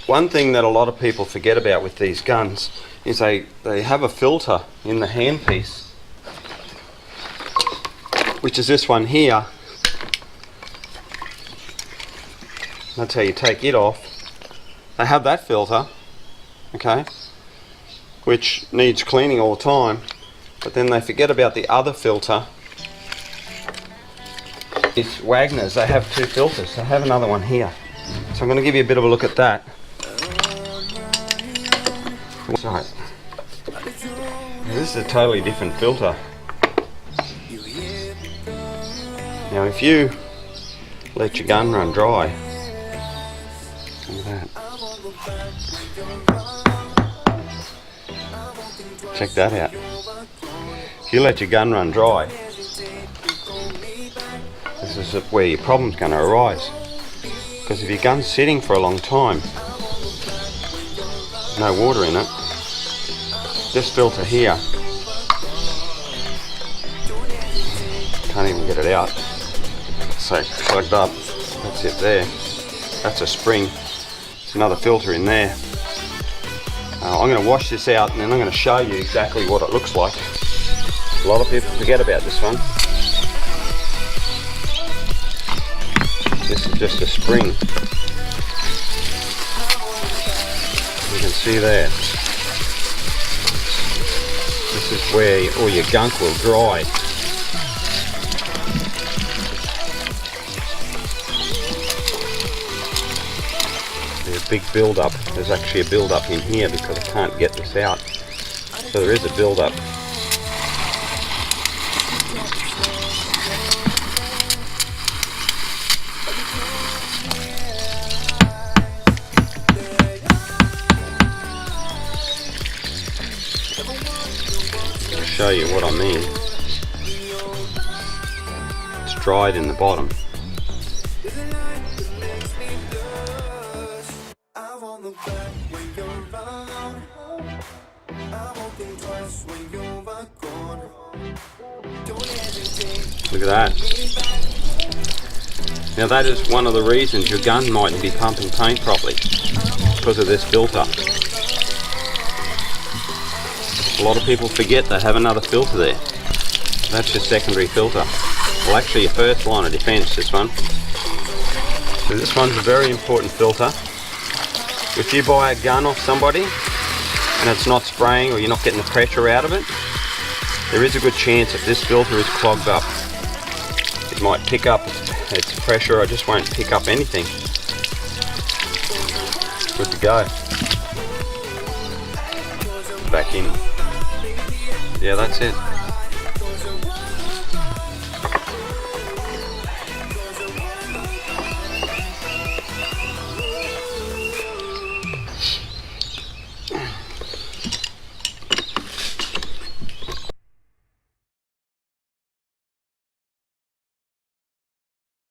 one thing that a lot of people forget about with these guns is they have a filter in the handpiece, which is this one here. That's how you take it off. They have that filter, okay, which needs cleaning all the time, but then they forget about the other filter. It's Wagner's, they have two filters. They have another one here. So I'm going to give you a bit of a look at that. So, this is a totally different filter. Now if you let your gun run dry, look at that. Check that out. If you let your gun run dry, this is where your problem's going to arise. Because if your gun's sitting for a long time, no water in it, this filter here, can't even get it out. So plugged up, that's it there. That's a spring. There's another filter in there. I'm going to wash this out and then I'm going to show you exactly what it looks like. A lot of people forget about this one. This is just a spring. You can see there. This is where all your gunk will dry. There's a big build-up. There's actually a build-up in here because I can't get this out. So there is a build-up. I'll show you what I mean. It's dried in the bottom. Look at that. Now that is one of the reasons your gun mightn't be pumping paint properly, because of this filter. A lot of people forget they have another filter there. That's your secondary filter. Well, actually your first line of defense, this one. So this one's a very important filter. If you buy a gun off somebody and it's not spraying or you're not getting the pressure out of it, there is a good chance that this filter is clogged up. It might pick up its pressure or just won't pick up anything. Good to go. Back in. Yeah, that's it.